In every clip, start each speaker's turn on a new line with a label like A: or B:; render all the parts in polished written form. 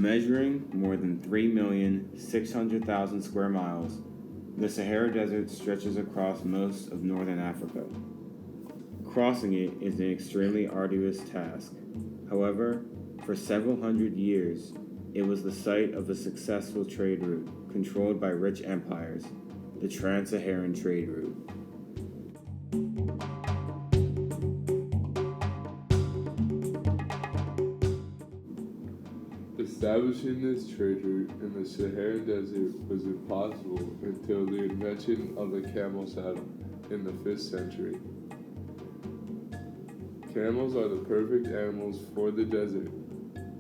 A: Measuring more than 3,600,000 square miles, the Sahara Desert stretches across most of northern Africa. Crossing it is an extremely arduous task. However, for several hundred years, it was the site of a successful trade route controlled by rich empires, the Trans-Saharan trade route.
B: Establishing this trade route in the Saharan Desert was impossible until the invention of the camel saddle in the 5th century. Camels are the perfect animals for the desert.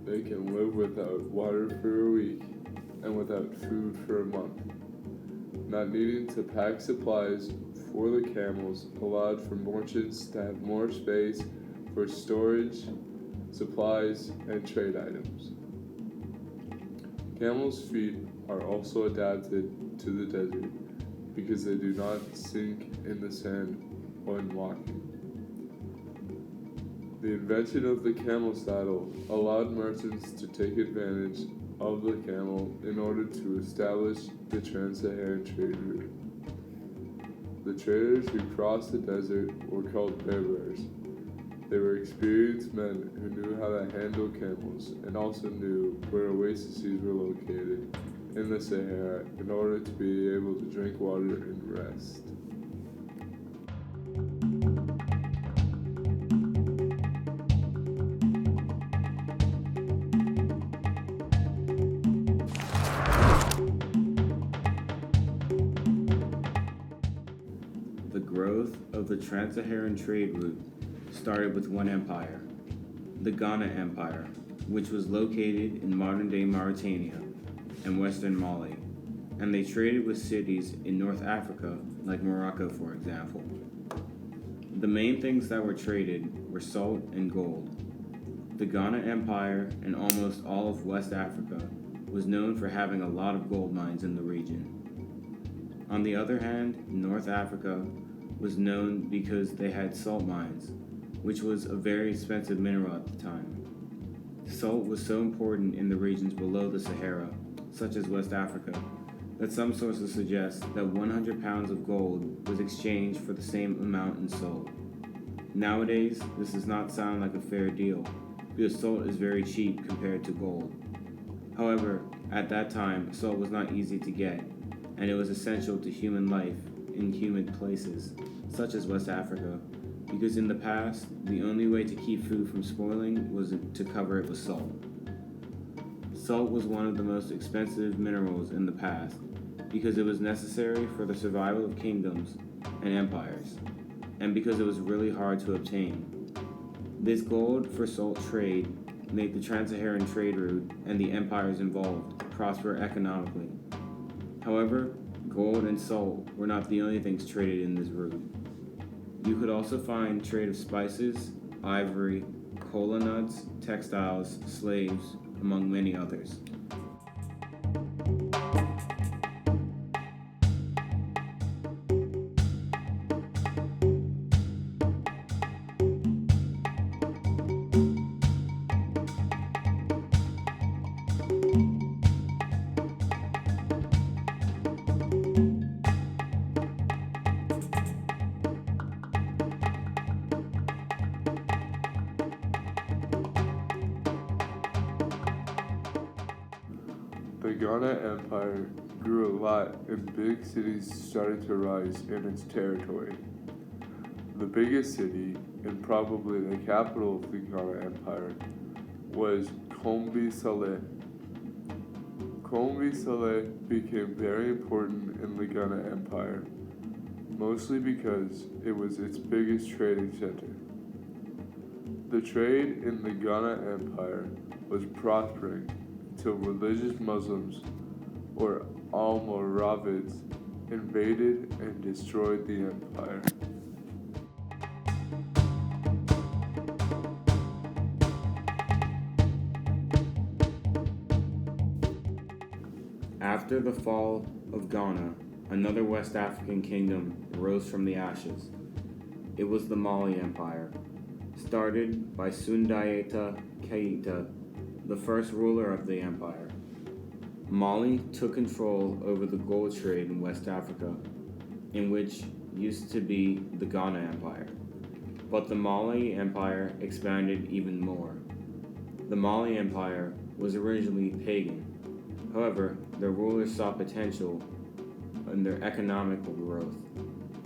B: They can live without water for a week and without food for a month. Not needing to pack supplies for the camels allowed for merchants to have more space for storage, supplies, and trade items. Camels' feet are also adapted to the desert because they do not sink in the sand when walking. The invention of the camel saddle allowed merchants to take advantage of the camel in order to establish the Trans-Saharan trade route. The traders who crossed the desert were called bearers. They were experienced men who knew how to handle camels and also knew where oases were located in the Sahara in order to be able to drink water and rest.
A: The growth of the Trans-Saharan trade route started with one empire, the Ghana Empire, which was located in modern-day Mauritania and western Mali, and they traded with cities in North Africa, like Morocco, for example. The main things that were traded were salt and gold. The Ghana Empire and almost all of West Africa was known for having a lot of gold mines in the region. On the other hand, North Africa was known because they had salt mines, which was a very expensive mineral at the time. Salt was so important in the regions below the Sahara, such as West Africa, that some sources suggest that 100 pounds of gold was exchanged for the same amount in salt. Nowadays, this does not sound like a fair deal, because salt is very cheap compared to gold. However, at that time, salt was not easy to get, and it was essential to human life in humid places, such as West Africa, because in the past, the only way to keep food from spoiling was to cover it with salt. Salt was one of the most expensive minerals in the past, because it was necessary for the survival of kingdoms and empires, and because it was really hard to obtain. This gold for salt trade made the Trans-Saharan trade route and the empires involved prosper economically. However, gold and salt were not the only things traded in this route. You could also find trade of spices, ivory, cola nuts, textiles, slaves, among many others.
B: The Ghana Empire grew a lot and big cities started to rise in its territory. The biggest city, and probably the capital of the Ghana Empire, was Kombi Saleh. Kombi Saleh became very important in the Ghana Empire, mostly because it was its biggest trading center. The trade in the Ghana Empire was prospering until religious Muslims, or Almoravids, invaded and destroyed the empire.
A: After the fall of Ghana, another West African kingdom rose from the ashes. It was the Mali Empire. Started by Sundiata Keita, the first ruler of the empire. Mali took control over the gold trade in West Africa, in which used to be the Ghana Empire. But the Mali Empire expanded even more. The Mali Empire was originally pagan. However, their rulers saw potential in their economical growth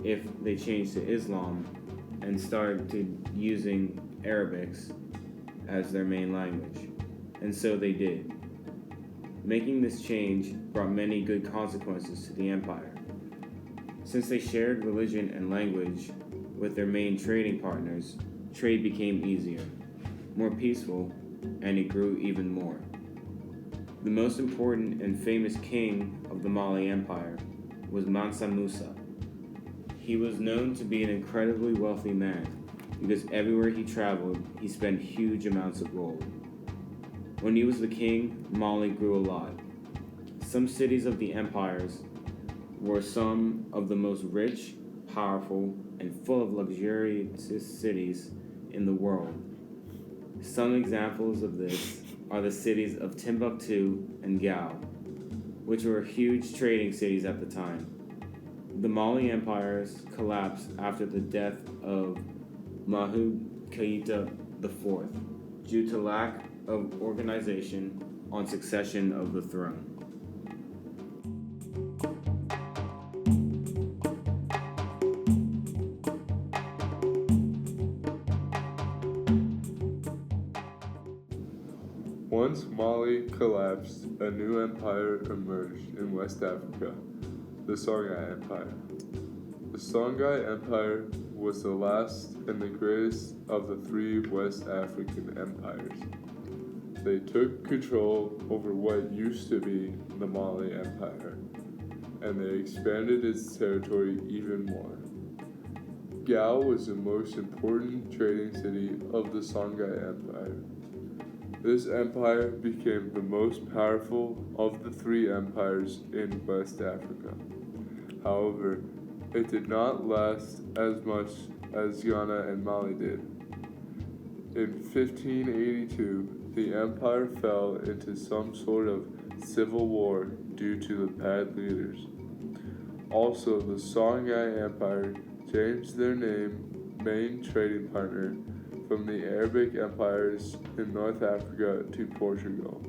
A: if they changed to Islam and started using Arabics as their main language. And so they did. Making this change brought many good consequences to the empire. Since they shared religion and language with their main trading partners, trade became easier, more peaceful, and it grew even more. The most important and famous king of the Mali Empire was Mansa Musa. He was known to be an incredibly wealthy man because everywhere he traveled, he spent huge amounts of gold. When he was the king, Mali grew a lot. Some cities of the empires were some of the most rich, powerful, and full of luxurious cities in the world. Some examples of this are the cities of Timbuktu and Gao, which were huge trading cities at the time. The Mali empires collapsed after the death of Mahmud Keita IV due to lack of organization on succession of the throne.
B: Once Mali collapsed, a new empire emerged in West Africa, the Songhai Empire. The Songhai Empire was the last and the greatest of the three West African empires. They took control over what used to be the Mali Empire, and they expanded its territory even more. Gao was the most important trading city of the Songhai Empire. This empire became the most powerful of the three empires in West Africa. However, it did not last as much as Ghana and Mali did. In 1582, the empire fell into some sort of civil war due to the bad leaders. Also, the Songhai Empire changed their main trading partner from the Arabic empires in North Africa to Portugal.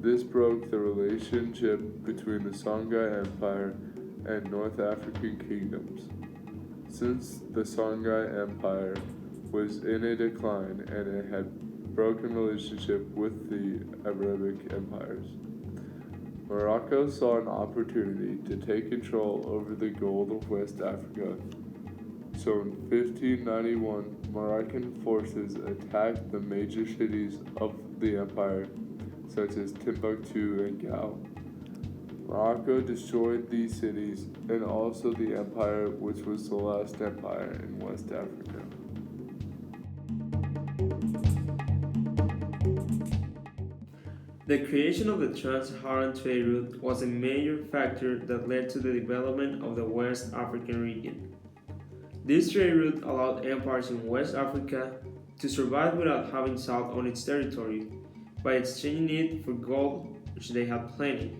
B: This broke the relationship between the Songhai Empire and North African kingdoms. Since the Songhai Empire was in a decline and it had broken relationship with the Arabic empires, Morocco saw an opportunity to take control over the gold of West Africa. So in 1591, Moroccan forces attacked the major cities of the empire, such as Timbuktu and Gao. Morocco destroyed these cities and also the empire, which was the last empire in West Africa.
C: The creation of the Trans-Saharan trade route was a major factor that led to the development of the West African region. This trade route allowed empires in West Africa to survive without having salt on its territory by exchanging it for gold, which they had plenty.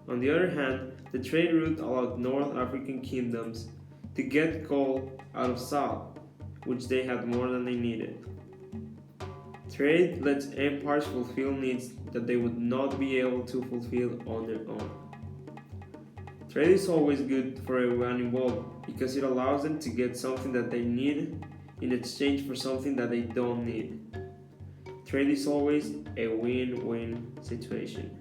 C: On the other hand, the trade route allowed North African kingdoms to get gold out of salt, which they had more than they needed. Trade lets empires fulfill needs that they would not be able to fulfill on their own. Trade is always good for everyone involved because it allows them to get something that they need in exchange for something that they don't need. Trade is always a win-win situation.